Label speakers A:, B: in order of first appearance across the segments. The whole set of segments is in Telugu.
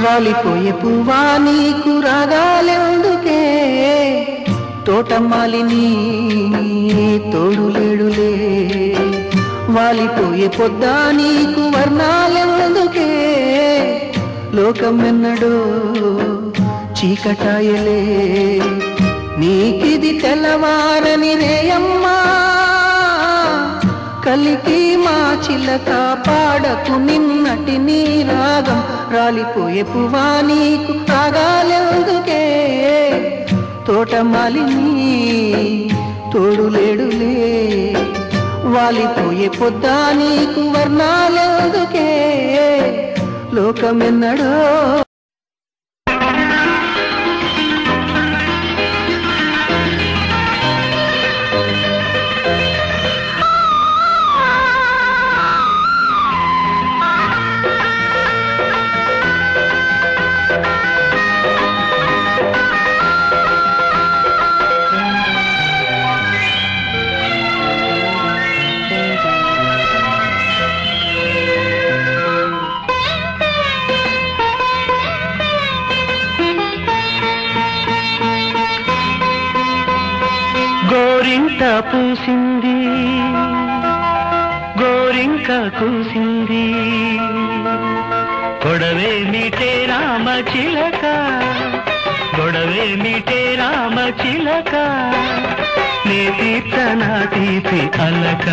A: రాలిపోయే పువ్వా నీకు రాగాలెందుకే తోటమాలిని తోడులేడులే వాలిపోయే పొద్దా నీకు వర్ణాలెందుకే లోకమెన్నడో చీకటాయలే నీకిది తెల్లవారని రేయమ్మా కలికి మా చిలక పాడకు నిన్నటి నీ రాగం రాలిపోయే పువ్వా నీకు రాగాలెందుకే తోటమాలిని తోడులేడులే వాలిపోయే పొద్దా నీకు వర్ణాలెందుకే లోకమెన్నడో గోరింక పూసింది గోరింక కూసింది గొడవే మీటే రామ చిలక గొడవే మీటే రామ చిలక నీ తీర్చన తీపి అలక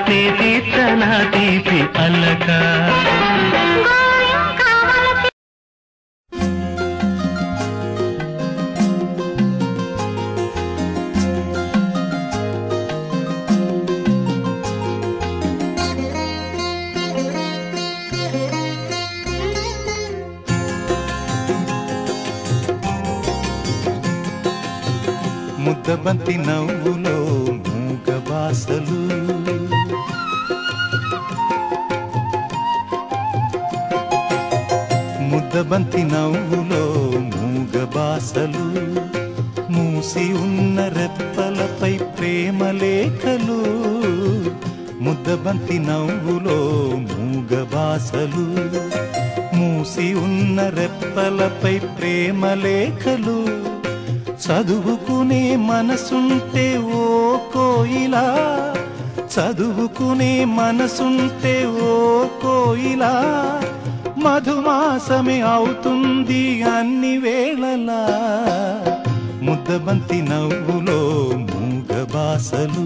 A: నీ తీర్చన తీపి అలక
B: ముద్దబంతి నవ్వులో మూగ బాసలు ముద్దబంతి నవ్వులో మూగ బాసలు మూసి ఉన్న రెప్పలపై ప్రేమ లేఖలు ముద్దబంతి నవ్వులో మూగ బాసలు మూసి ఉన్న రెప్పలపై ప్రేమ లేఖలు చదువుకునే మనసుంటే ఓ కోయిలా చదువుకునే మనసుంటే ఓ కోయిలా మధుమాసమే అవుతుంది అన్ని వేళలా ముద్దబంతి నవ్వులో మూగ బాసలు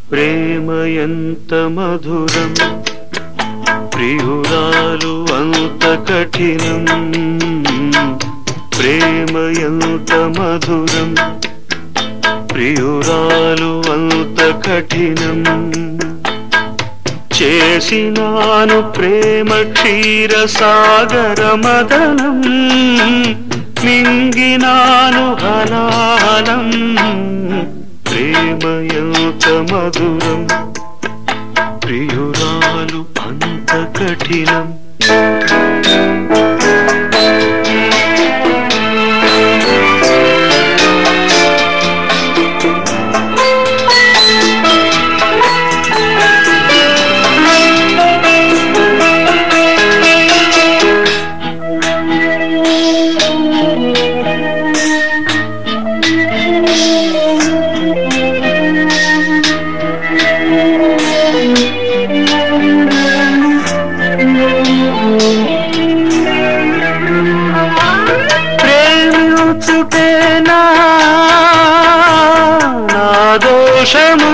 C: ప్రేమ ఎంత మధురం ప్రియురాలు అంత కఠినం ప్రేమ ఎంత మధురం ప్రియురాలు అంత కఠినం చేసినాను ప్రేమ క్షీర సాగర మదనం మింగినాను హలాలం ప్రేమ ఎంత మధురం ప్రియురాలు అంత కఠినం ప్రేమించుటేనా నా దోషము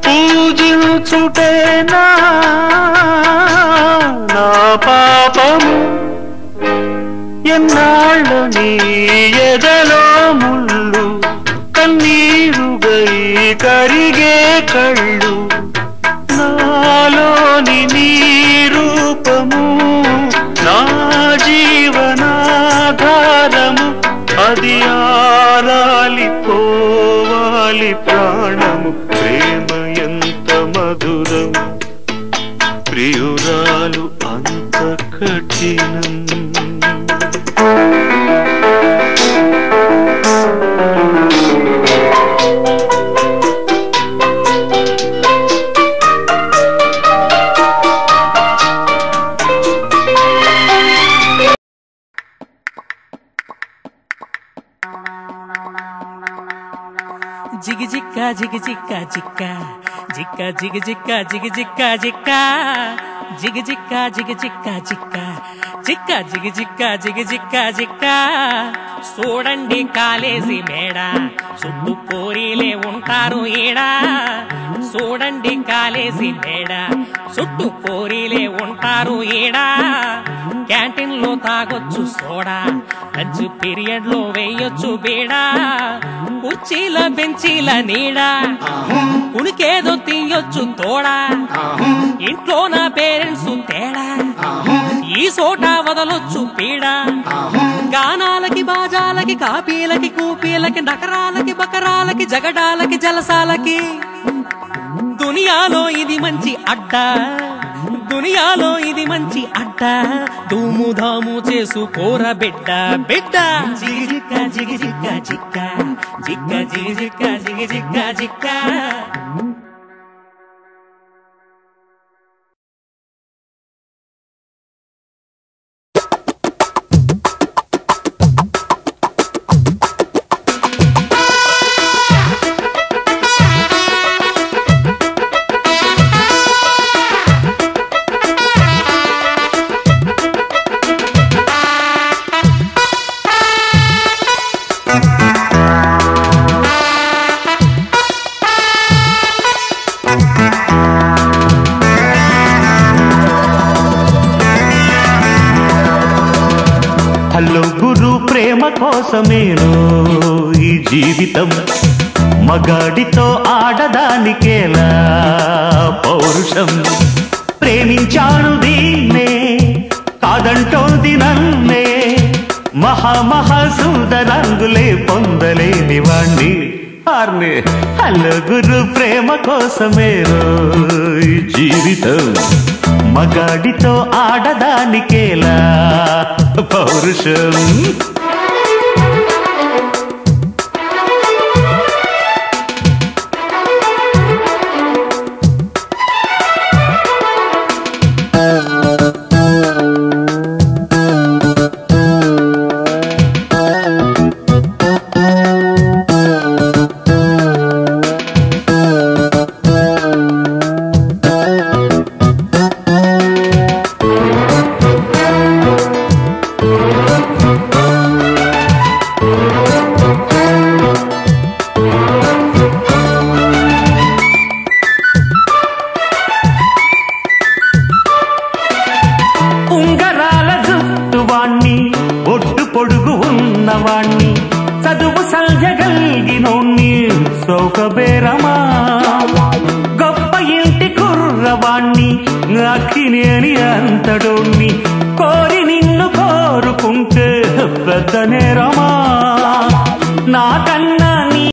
C: పూజించుటేనా నా పాపము ఎన్నాళ్ళ నీ ఎదలో ముళ్ళు కళ్ళు నాలోని నీ రూపము నా జీవనాధారము అది ఆరాలి పోవాలి ప్రాణము ప్రేమ ఎంత మధురం ప్రియురాలు అంత కఠినం
D: జిగి జిక్కా జిగి జిక్కా జిక్కా జిక్కా జిగి జిక్కా జిగి జిక్కా జిక్కా జిగి జిక్కా జిగి జిక్కా జిక్కా జిక్కా జిగి జిక్కా జిగి జిక్కా జిక్కా చూడండి కాలేజీ మేడ చుట్టూ పోరీలే ఉంటారు ఈడా చూడండి కాలేజీ మేడ చుట్టూ పోరీలే ఉంటారు ఈడా క్యాంటీన్ లో తాగొచ్చు సోడా లంచ్ పీరియడ్ లో వేయొచ్చు బీడా కుర్చీల బెంచీల నీడా ఉనికేదో తీయొచ్చు తోడా ఇంట్లో నా పేరెంట్స్ తేడా ఈ సోటా వదలొచ్చు పీడా గానాలకి బాజాలకి కాపీలకి కూపీలకి నకరాలకి బకరాలకి జగడాలకి జలసాలకి దునియాలో ఇది మంచి అడ్డా దునియాలో ఇది మంచి అడ్డా ధూము ధాము చేసుకోర బిడ్డ బిడ్డ జిగి జిక్క జిగి జిక్క జిక్క జిక్క జిగి జిక్క జిగి జిక్క జిక్క
A: హలో గురు ప్రేమ కోసమేనో ఈ జీవితం మగాడితో ఆడదానికేలా పౌరుషం ప్రేమించాను దీన్నే కాదంటోంది నన్నే మహా సుందరంగులే పొందలేని వాణ్ణి ఆర్నే హలో గురు ప్రేమ కోసమేనో ఈ జీవితం మగాడితో ఆడదానికేలా పౌరుషం ఉన్నవాణ్ణి చదువు సల్జగలిగినోణ్ణి సౌకబేరమా గొప్ప ఇంటి కుర్రవాణ్ణి అక్కినేని అంతడోణ్ణి కోరి నిన్ను కోరుకుంటే పెద్ద నేరమా నాకన్నా